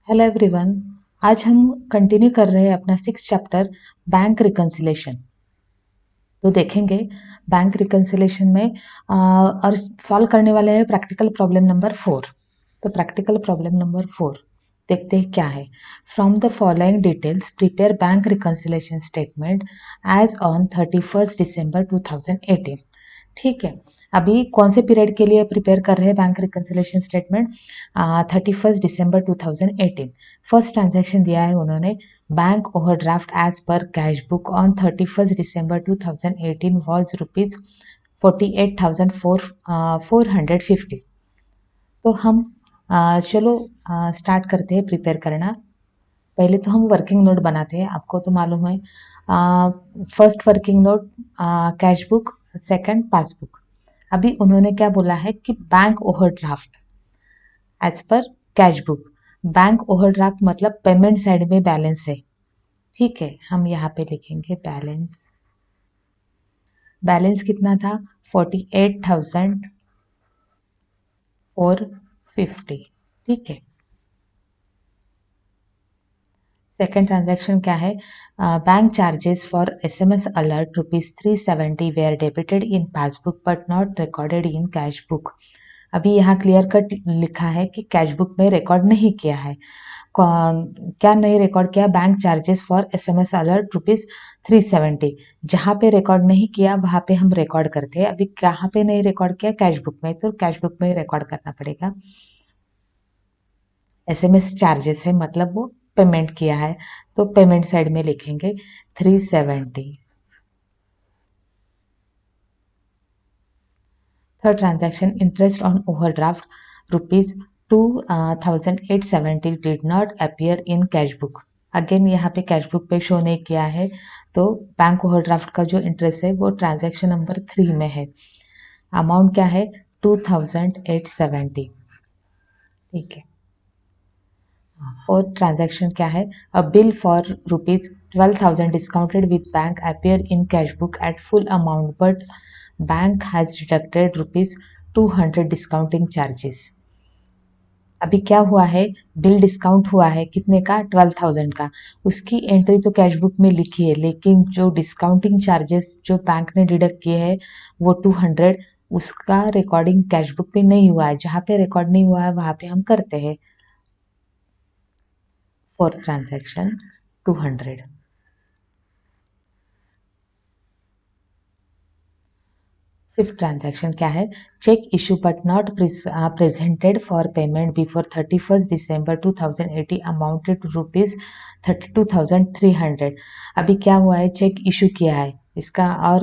Hello everyone. आज हम continue कर रहे हैं अपना 6 चैप्टर बैंक रिकन्सिलेशन। तो देखेंगे बैंक रिकन्सिलेशन में और सॉल्व करने वाले हैं प्रैक्टिकल प्रॉब्लम नंबर 4। तो प्रैक्टिकल प्रॉब्लम नंबर 4 देखते हैं क्या है। From the following details prepare bank reconciliation statement as on 31 December 2018। ठीक है, अभी कौन से पीरियड के लिए प्रिपेयर कर रहे हैं bank reconciliation statement? 31 December 2018। First transaction दिया है उन्होंने, bank overdraft as per cash book on 31 December 2018 was ₹48,450। तो हम चलो स्टार्ट करते हैं प्रिपेयर करना। पहले तो हम वर्किंग नोट बनाते हैं, आपको तो मालूम है। First working note cash book, second passbook. अभी उन्होंने क्या बोला है कि bank overdraft as per cash book. Bank overdraft मतलब पेमेंट साइड में बैलेंस है। ठीक है, हम यहाँ पे लिखेंगे बैलेंस। बैलेंस कितना था? 48,450। ठीक है। सेकेंड ट्रांजैक्शन क्या है? Bank charges for SMS alert ₹370 were debited in passbook but not recorded in cash book. अभी यहाँ क्लियर कट लिखा है कि कैश बुक में रिकॉर्ड नहीं किया है। क्या नहीं रिकॉर्ड किया? Bank charges for SMS alert ₹370। जहाँ पे रिकॉर्ड नहीं किया वहाँ पे हम रिकॉर्ड करते हैं। अभी कहाँ पे नहीं रिकॉर्ड किया? कैश बुक में, तो कैश बुक में रिकॉर्ड करना पड़ेगा। एसएमएस चार्जेस है मतलब वो पेमेंट किया है, तो पेमेंट साइड में लिखेंगे 370। Third transaction interest on overdraft ₹2,870 did not appear in cash book. Again यहाँ पे कैश बुक पे शो नहीं किया है, तो बैंक ओवरड्राफ्ट का जो इंटरेस्ट है वो ट्रांजैक्शन नंबर 3 में है। अमाउंट क्या है? 2,870। ठीक है। फोर्थ ट्रांजैक्शन क्या है? अ bill for ₹12,000 discounted with bank appear in cash book at full amount but bank has deducted ₹200 discounting charges. अभी क्या हुआ है? बिल डिस्काउंट हुआ है कितने का? 12,000 का। उसकी एंट्री तो कैश बुक में लिखी है, लेकिन जो डिस्काउंटिंग चार्जेस जो बैंक ने डिडक्ट किए हैं वो 200, उसका रिकॉर्डिंग कैश बुक पे नहीं हुआ है। जहाँ पे रिकॉर्ड नहीं हुआ है वहाँ पे हम करते हैं। Fourth transaction 200। फिफ्थ ट्रांजैक्शन क्या है? Cheque issue but not presented for payment before 31 December 2080 amounted to ₹32,300। अभी क्या हुआ है? चेक इशू किया है इसका और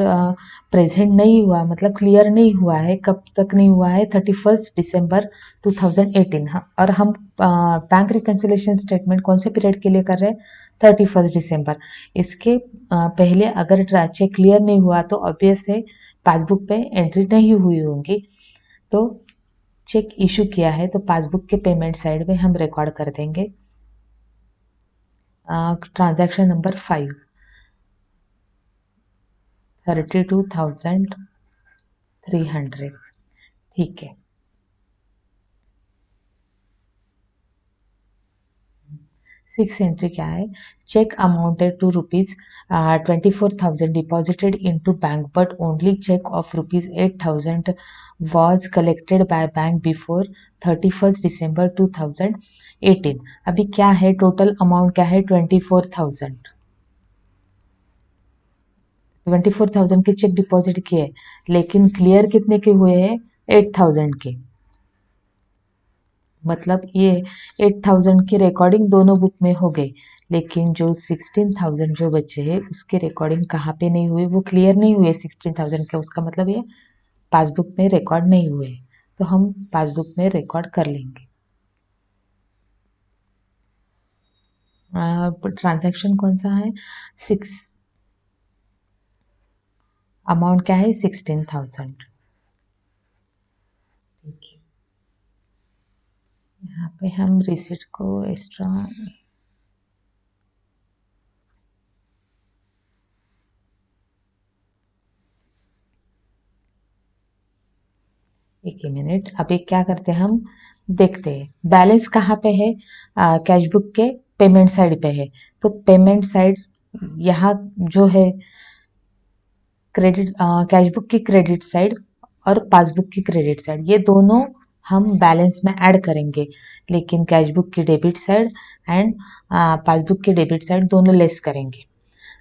प्रेजेंट नहीं हुआ, मतलब क्लियर नहीं हुआ है। कब तक नहीं हुआ है? 31 दिसंबर 2018। हाँ, और हम बैंक रिकन्सिलेशन स्टेटमेंट कौन से पीरियड के लिए कर रहे हैं? 31 दिसंबर। इसके पहले अगर चेक क्लियर नहीं हुआ तो ऑब्वियस है पासबुक पे एंट्री नहीं हुई होंगी। तो चेक इशू किया है तो पासबुक के पेमेंट साइड में हम रिकॉर्ड कर देंगे ट्रांजैक्शन नंबर 5, 32,300। ठीक है। सिक्स एंट्री क्या है? Cheque amounted to ₹24,000 deposited into bank but only cheque of ₹8,000 was collected by bank before 31 December 2018। अभी क्या है? टोटल अमाउंट क्या है? 24,000। 24,000 के चेक डिपॉजिट किए, लेकिन क्लियर कितने के हुए हैं? 8,000 के। मतलब ये 8,000 की रिकॉर्डिंग दोनों बुक में हो गई, लेकिन जो 16,000 जो बचे हैं उसके रिकॉर्डिंग कहाँ पे नहीं हुए? वो क्लियर नहीं हुए 16,000 के। उसका मतलब ये पासबुक में रिकॉर्ड नहीं हुए, तो हम पासबुक में रिकॉर्ड कर लेंगे। ट्रांजैक्शन कौन सा है? 6। अमाउंट क्या है? 16,000। ठीक है। यहाँ पे हम रिसिट को एक्स्ट्रा एक ही मिनट, अभी क्या करते हैं हम देखते हैं बैलेंस कहाँ पे है। कैश बुक के पेमेंट साइड पे है, तो पेमेंट साइड यहाँ जो है क्रेडिट, कैश बुक की क्रेडिट साइड और पासबुक की क्रेडिट साइड, ये दोनों हम बैलेंस में ऐड करेंगे, लेकिन कैश बुक की डेबिट साइड एंड पासबुक की डेबिट साइड दोनों लेस करेंगे।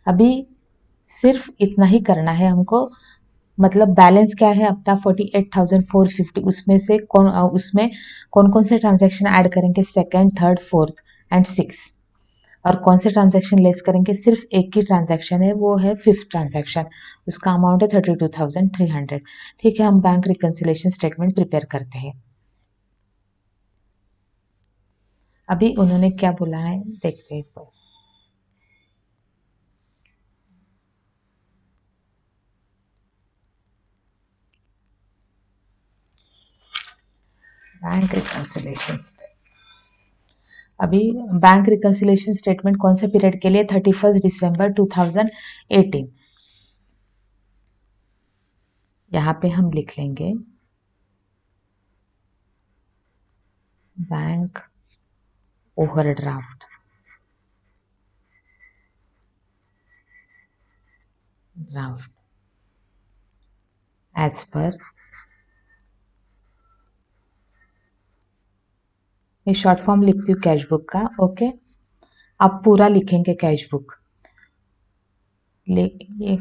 अभी सिर्फ इतना ही करना है हमको, मतलब बैलेंस क्या है अपना 48,450, उसमें कौन कौन से ट्रांजैक्शन ऐड करेंगे, second, third, fourth and six, और कौन से ट्रांजैक्शन लेस करेंगे, सिर्फ एक ही ट्रांजैक्शन है, वो है फिफ्थ ट्रांजैक्शन, उसका अमाउंट है 32,300। ठीक है, हम बैंक रिकंसिलेशन स्टेटमेंट प्रिपेयर करते हैं। अभी उन्होंने क्या बोला है देखते हैं। बैंक रिकंसिलेशन, अभी बैंक रिकंसिलेशन स्टेटमेंट कौन से पीरियड के लिए, 31 दिसंबर 2018। यहाँ पे हम लिख लेंगे बैंक ओवरड्राफ्ट एज पर, मैं शॉर्ट फॉर्म लिखती हूँ कैश बुक का। ओके, आप पूरा लिखेंगे कैश बुक, ये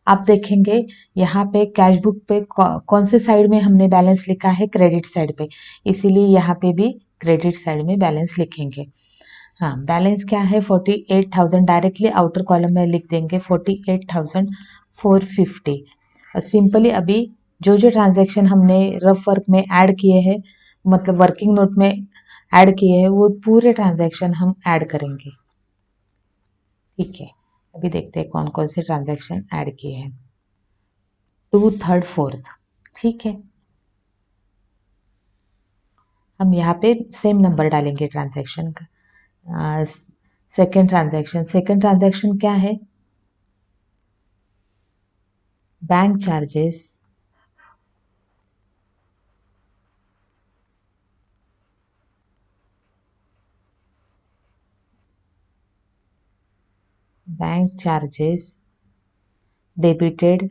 आप देखेंगे यहाँ पे कैश बुक पे कौन से साइड में हमने बैलेंस लिखा है, क्रेडिट साइड पे, इसीलिए यहाँ पे भी क्रेडिट साइड में बैलेंस लिखेंगे। हाँ, बैलेंस क्या है 48,000, डायरेक्टली आउटर कॉलम में लिख देंगे 48,450। सिंपली अभी जो जो ट्रांजैक्शन हमने रफ वर्क में ऐड किए हैं, मतलब वर्किंग नोट में ऐड किए हैं, वो पूरे ट्रांजैक्शन हम ऐड करेंगे। ठीक है, अभी देखते हैं कौन कौन से ट्रांजैक्शन ऐड किए हैं, टू, थर्ड, फोर्थ। ठीक है, हम यहाँ पे सेम नंबर डालेंगे ट्रांजैक्शन का। सेकेंड ट्रांजैक्शन क्या है, bank charges, bank charges debited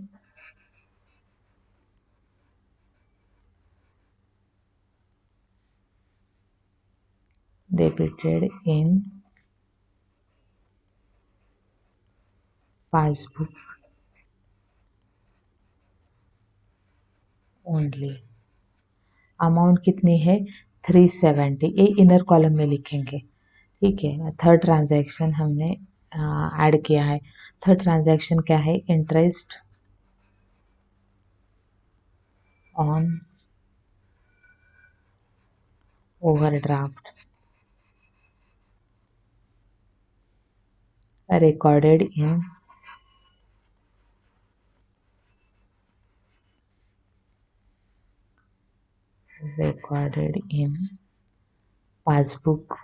in passbook only. Amount कितनी है, 370, ये इनर कॉलम में लिखेंगे। ठीक है, थर्ड ट्रांजैक्शन हमने ऐड किया है। थर्ड ट्रांजैक्शन क्या है, interest on overdraft recorded in passbook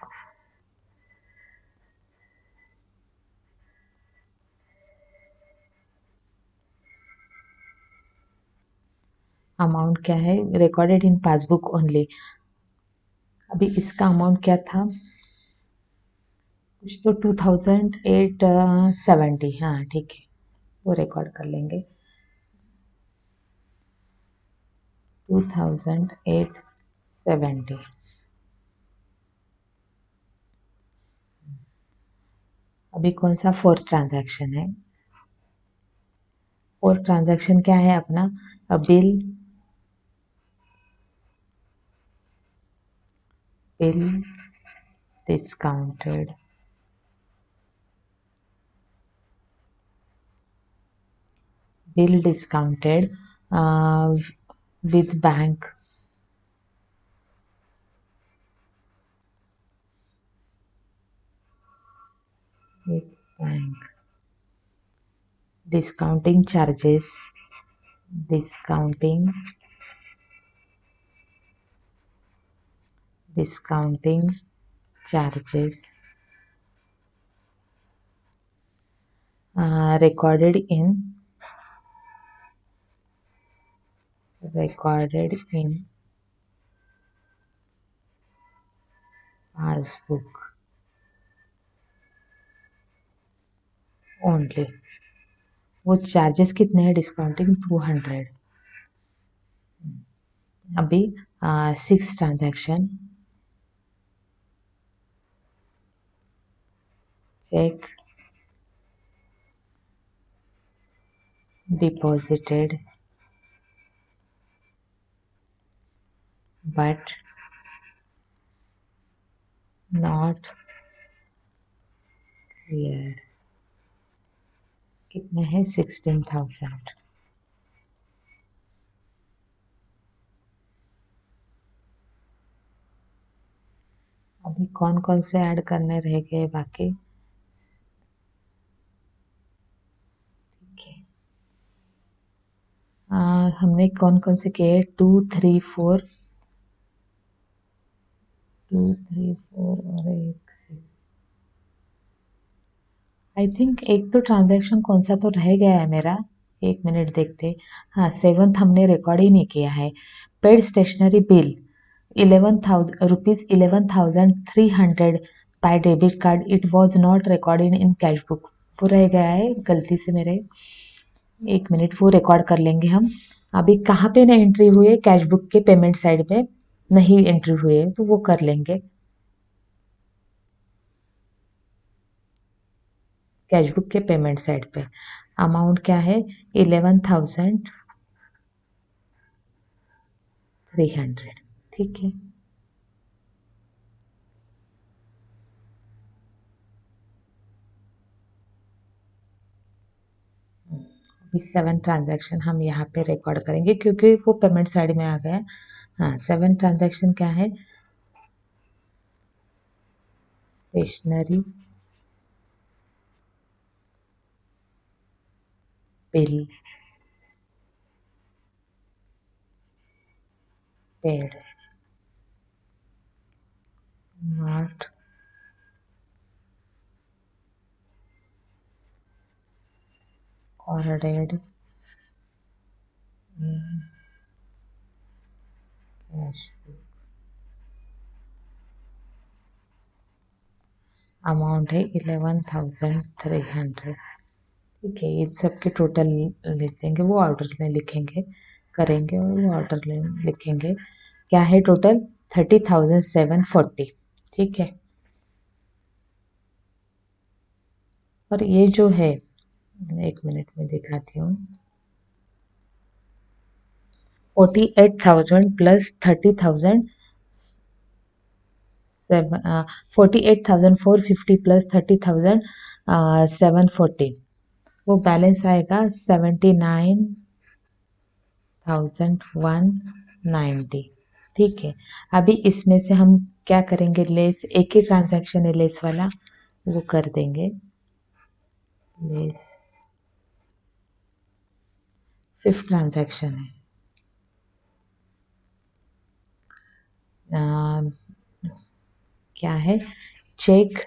amount क्या है, रिकॉर्डेड इन पासबुक ओनली। अभी इसका अमाउंट क्या था, कुछ तो 2,870। हाँ ठीक है, वो रिकॉर्ड कर लेंगे, 2,870। अभी कौन सा फोर्थ ट्रांजैक्शन है, फोर्थ ट्रांजैक्शन क्या है अपना, bill discounted bill discounted with bank with bank discounting charges, discounting charges recorded in recorded in passbook only. वो चार्जेस कितने हैं? डिस्काउंटिंग 200. अभी 6 transaction, cheque deposited but not cleared. कितने हैं? 16,000. अभी कौन कौन से ऐड करने रह गए बाकी? हमने कौन कौन से किए? 2, 3, 4, 2, 3, 4 और 1 6. आई थिंक एक तो ट्रांजैक्शन कौन सा तो रह गया है मेरा. 1 मिनट देखते. हाँ, 7th हमने रिकॉर्ड ही नहीं किया है. Paid stationery bill 11,000 rupees 11,300 by debit card. It was not recorded in cash book. वो रह गया है गलती से मेरे. 1 मिनट, वो रिकॉर्ड कर लेंगे हम. अभी कहाँ पे ना एंट्री हुई? कैश बुक के पेमेंट साइड पे नहीं एंट्री हुई है, तो वो कर लेंगे. कैश बुक के पेमेंट साइड पे अमाउंट क्या है? 11,300. ठीक है. अभी 7 ट्रांजैक्शन हम यहाँ पे रिकॉर्ड करेंगे क्योंकि वो पेमेंट साइड में आ गया. हाँ, 7 ट्रांजैक्शन क्या है? Stationery bill paid not ordered cash. Amount है 11,300. ठीक है. इन सब के टोटल लिखेंगे, वो ऑर्डर में लिखेंगे, करेंगे और वो ऑर्डर में लिखेंगे. क्या है टोटल? 30,740. ठीक है. और ये जो है, 1 मिनट में दिखाती हूँ. 48,000 प्लस 30,000 48,450 प्लस 30,740. वो बैलेंस आएगा 79,190. ठीक है. अभी इसमें से हम क्या करेंगे? लेस, एक ही ट्रांजैक्शन है लेस वाला, वो कर देंगे. लेस 5th ट्रांजैक्शन है. क्या है? Cheque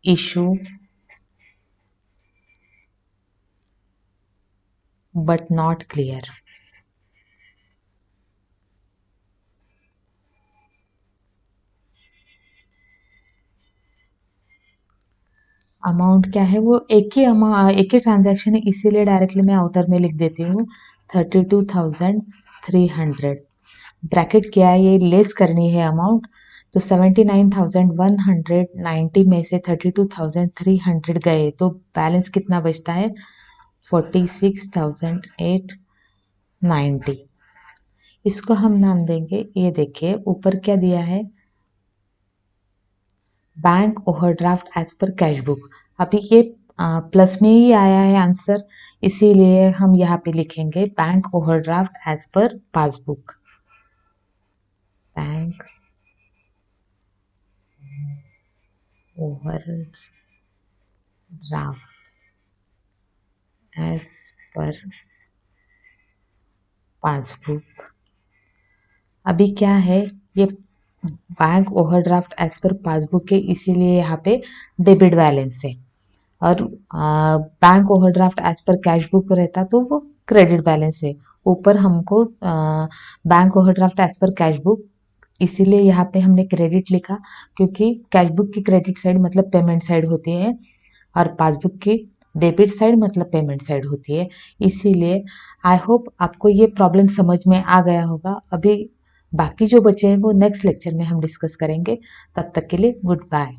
issue but not clear. Amount क्या है? वो एक ही ट्रांजैक्शन है, इसीलिए डायरेक्टली मैं आउटर में लिख देती हूँ 32,300. ब्रैकेट क्या है? ये लेस करनी है अमाउंट, तो 79,190 में से 32,300 गए तो बैलेंस कितना बचता है? 46,890. इसको हम नाम देंगे, ये देखिए ऊपर क्या दिया है? Bank overdraft as per cash book. अभी ये प्लस में ही आया है आंसर, इसीलिए हम यहाँ पे लिखेंगे bank overdraft as per passbook. Bank overdraft as per passbook. अभी क्या है? ये bank overdraft as per passbook के, इसीलिए यहाँ पे डेबिट बैलेंस है. और bank overdraft as per cash book रहता तो वो क्रेडिट बैलेंस है. ऊपर हमको bank overdraft as per cash book, इसीलिए यहाँ पे हमने क्रेडिट लिखा, क्योंकि कैश बुक की क्रेडिट साइड मतलब पेमेंट साइड होती है और पासबुक की डेबिट साइड मतलब पेमेंट साइड होती है। इसीलिए आई होप आपको ये प्रॉब्लम समझ में आ गया होगा। अभी बाकी जो बचे हैं वो नेक्स्ट लेक्चर में हम डिस्कस करेंगे। तब तक के लिए गुड बाय।